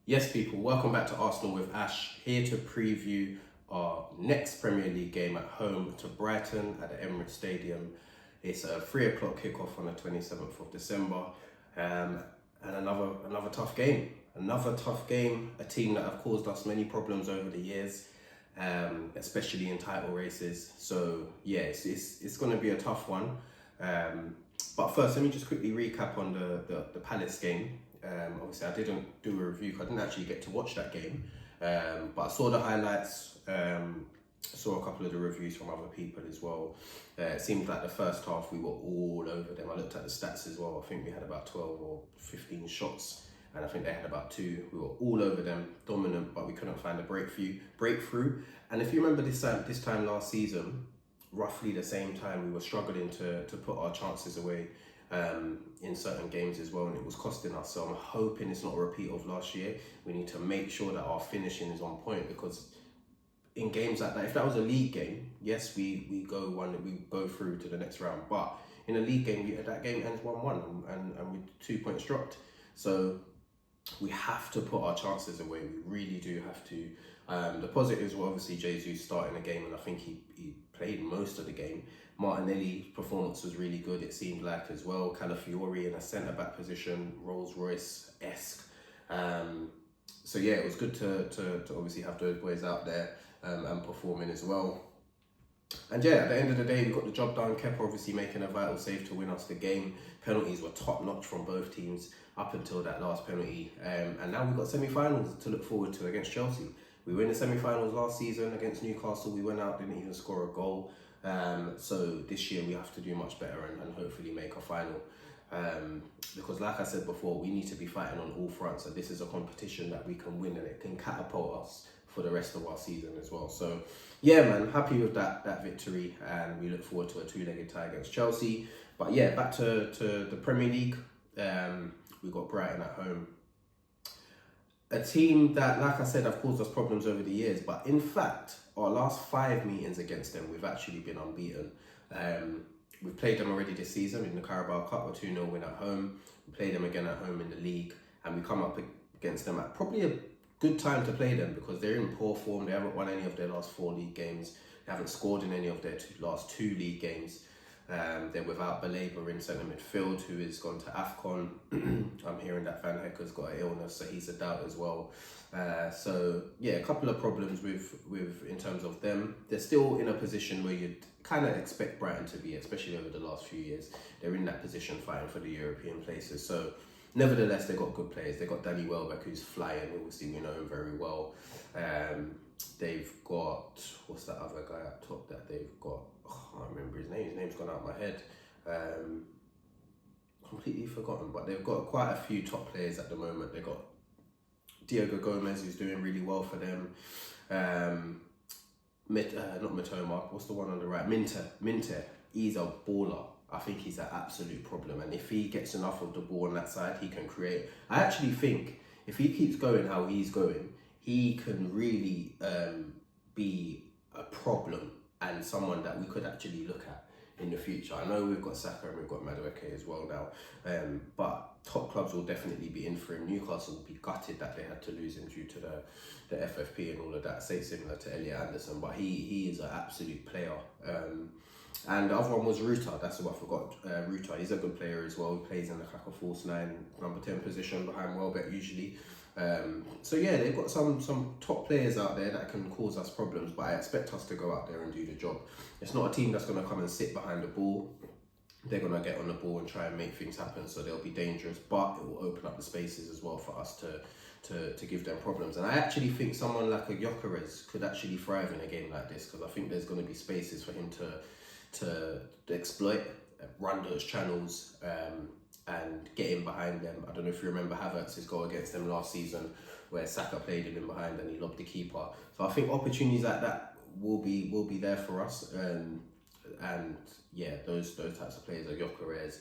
Yes, people, welcome back to Arsenal with Ash, here to preview our next Premier League game at home to Brighton at the Emirates Stadium. It's a 3 o'clock kickoff on the 27th of December, and another tough game. Another tough game, a team that have caused us many problems over the years, especially in title races. So, yeah, it's going to be a tough one. But first, let me just quickly recap on the Palace game. Obviously, I didn't do a review because I didn't actually get to watch that game. But I saw the highlights, saw a couple of the reviews from other people as well. It seemed like the first half we were all over them. I looked at the stats as well. I think we had about 12 or 15 shots, and I think they had about 2. We were all over them, dominant, but we couldn't find a breakthrough. And if you remember this time last season, roughly the same time, we were struggling to put our chances away in certain games as well, and it was costing us. So I'm hoping it's not a repeat of last year. We need to make sure that our finishing is on point, because in games like that, if that was a league game, yes, we go through to the next round. But in a league game, that game ends 1-1 and with 2 points dropped. So we have to put our chances away. We really do have to. The positives were obviously Jesus starting the game, and I think he played most of the game. Martinelli's performance was really good, it seemed like, as well. Calafiori in a centre-back position, Rolls-Royce-esque. So yeah, it was good to obviously have those boys out there and performing as well. And yeah, at the end of the day, we got the job done. Kepa obviously making a vital save to win us the game. Penalties were top-notch from both teams up until that last penalty. And now we've got semi-finals to look forward to against Chelsea. We were in the semi-finals last season against Newcastle. We went out, didn't even score a goal. So this year we have to do much better and hopefully make a final. Because like I said before, we need to be fighting on all fronts. And this is a competition that we can win, and it can catapult us for the rest of our season as well. So yeah, man, happy with that victory, and we look forward to a 2-legged tie against Chelsea. But yeah, back to the Premier League. We've got Brighton at home. A team that, like I said, have caused us problems over the years, but in fact, our last 5 meetings against them, we've actually been unbeaten. We've played them already this season in the Carabao Cup, a 2-0 win at home. We play them again at home in the league, and we come up against them at probably a good time to play them, because they're in poor form. They haven't won any of their last 4 league games. They haven't scored in any of their last 2 league games. They're without Baleba in centre midfield, who has gone to AFCON. I'm hearing that Van Hecker's got an illness, so he's a doubt as well. So yeah, a couple of problems with in terms of them. They're still in a position where you'd kind of expect Brighton to be, especially over the last few years. They're in that position fighting for the European places. So nevertheless, they've got good players. They've got Danny Welbeck, who's flying. Obviously, we know him very well. They've got, what's that other guy up top that they've got? Oh, I can't remember his name. His name's gone out of my head. Completely forgotten. But they've got quite a few top players at the moment. They've got Diego Gomez, who's doing really well for them. Not Matoma. What's the one on the right? Minter. He's a baller. I think he's an absolute problem, and if he gets enough of the ball on that side, he can create. I actually think if he keeps going how he's going, he can really be a problem and someone that we could actually look at in the future. I know we've got Saka and we've got Madueke as well now, but top clubs will definitely be in for him. Newcastle will be gutted that they had to lose him due to the FFP and all of that. Say similar to Elliot Anderson, but he is an absolute player. And the other one was Ruta. That's what I forgot. Ruta, he's a good player as well. He plays in the like a false 9, number 10 position behind Welbeck usually. So yeah, they've got some top players out there that can cause us problems, but I expect us to go out there and do the job. It's not a team that's going to come and sit behind the ball. They're going to get on the ball and try and make things happen, so they'll be dangerous, but it will open up the spaces as well for us to give them problems. And I actually think someone like a Gyökeres could actually thrive in a game like this, because I think there's going to be spaces for him to exploit, run those channels, and get in behind them. I don't know if you remember Havertz's goal against them last season, where Saka played him in behind and he lobbed the keeper. So I think opportunities like that will be there for us. And yeah, those types of players are Gyökeres,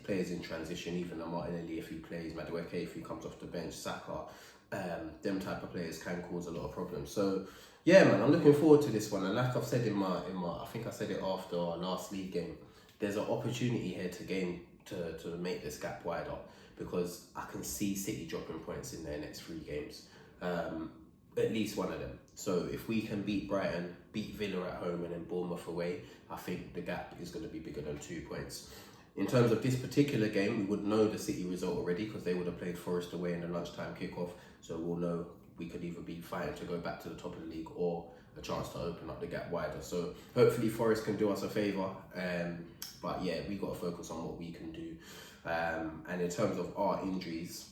players in transition, even Martinelli if he plays, Madueke if he comes off the bench, Saka. Them type of players can cause a lot of problems. So yeah, man, I'm looking forward to this one. And like I've said in my I think I said it after our last league game, there's an opportunity here to make this gap wider, because I can see City dropping points in their next 3 games. At least one of them. So if we can beat Brighton, beat Villa at home, and then Bournemouth away, I think the gap is going to be bigger than 2 points. In terms of this particular game, we would know the City result already because they would have played Forest away in the lunchtime kickoff. So we'll know we could either be fighting to go back to the top of the league or a chance to open up the gap wider. So hopefully Forest can do us a favour. But yeah, we got to focus on what we can do. And in terms of our injuries,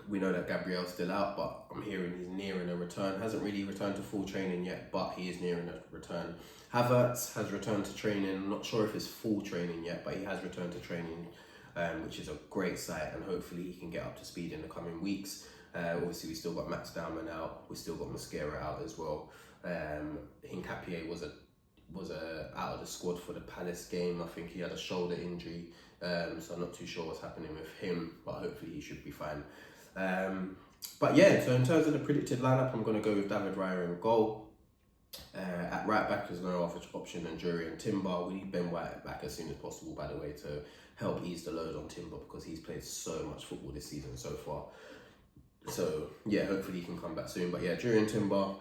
we know that Gabriel's still out, but I'm hearing he's nearing a return. Hasn't really returned to full training yet, but he is nearing a return. Havertz has returned to training. I'm not sure if it's full training yet, but he has returned to training, which is a great sight, and hopefully he can get up to speed in the coming weeks. Obviously, we still got Max Dowman out. We still got Mosquera out as well. Hincapié was out of the squad for the Palace game. I think he had a shoulder injury, so I'm not too sure what's happening with him, but hopefully he should be fine. But yeah, so in terms of the predicted lineup, I'm going to go with David Raya in goal. At right back, there's no other option than Jury and Timber. We need Ben White back as soon as possible, by the way, to help ease the load on Timber because he's played so much football this season so far. So yeah, hopefully he can come back soon. But yeah, Jury and Timber,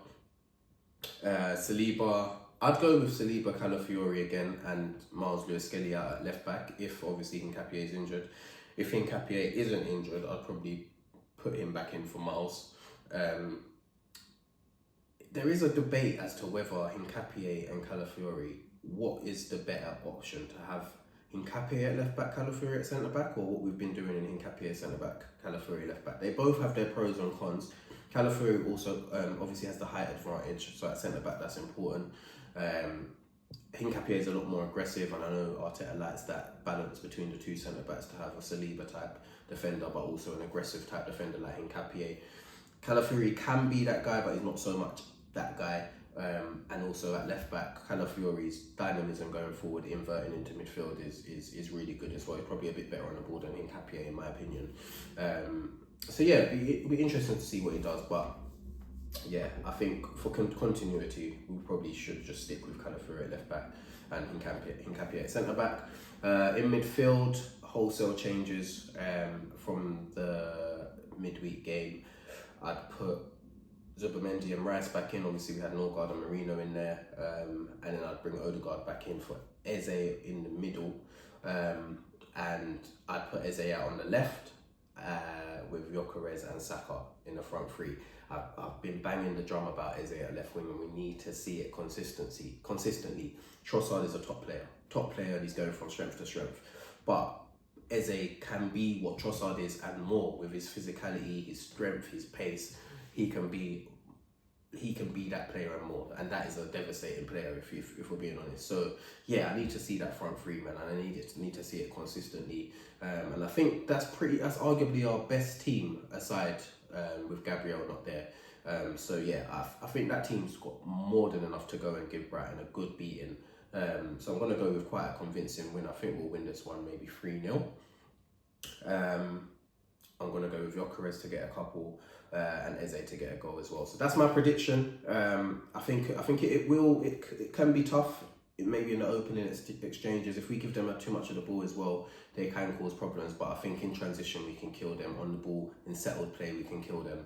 Saliba. I'd go with Saliba, Calafiori again, and Miles Lewis-Skelly out at left back if obviously Hincapié is injured. If Hincapié isn't injured, I'd probably put him back in for Miles. There is a debate as to whether Hincapié and Calafiori, what is the better option, to have Hincapié at left back, Calafiori at centre back, or what we've been doing in Hincapié centre back, Calafiori left back. They both have their pros and cons. Calafiori also obviously has the height advantage, so at centre back that's important. Hincapié is a lot more aggressive, and I know Arteta likes that balance between the two centre backs to have a Saliba type defender, but also an aggressive type defender like Hincapié. Calafiori can be that guy, but he's not so much that guy. And also at left back, Calafiori's dynamism going forward, inverting into midfield is really good as well. He's probably a bit better on the ball than Hincapié in my opinion. So yeah, it'd be interesting to see what he does, but yeah, I think for continuity, we probably should just stick with Calafiori at left back and Hincapié at centre back. In midfield, wholesale changes from the midweek game. I'd put Zubimendi and Rice back in. Obviously, we had Norgard and Marino in there, and then I'd bring Odegaard back in for Eze in the middle, and I'd put Eze out on the left with Gyökeres and Saka in the front three. I've been banging the drum about Eze at left wing, and we need to see it consistently. Trossard is a top player, and he's going from strength to strength, but Eze can be what Trossard is and more with his physicality, his strength, his pace. He can be that player and more, and that is a devastating player if we're being honest. So yeah, I need to see that front three, man, and I need to see it consistently. And I think that's arguably our best team aside with Gabriel not there. So yeah, I think that team's got more than enough to go and give Brighton a good beating. So I'm going to go with quite a convincing win. I think we'll win this one maybe 3-0. I'm going to go with Gyökeres to get a couple and Eze to get a goal as well. So that's my prediction. I think it can be tough. It may be in the opening exchanges. If we give them too much of the ball as well, they can cause problems. But I think in transition we can kill them. On the ball, in settled play, we can kill them.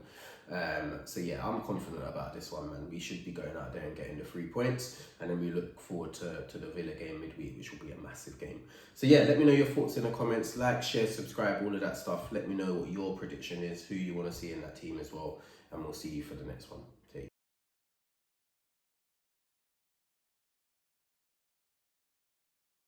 So yeah, I'm confident about this one, man. We should be going out there and getting the 3 points, and then we look forward to the Villa game midweek, which will be a massive game. So yeah, let me know your thoughts in the comments. Like, share, subscribe, all of that stuff. Let me know what your prediction is, who you want to see in that team as well, and we'll see you for the next one. Take care.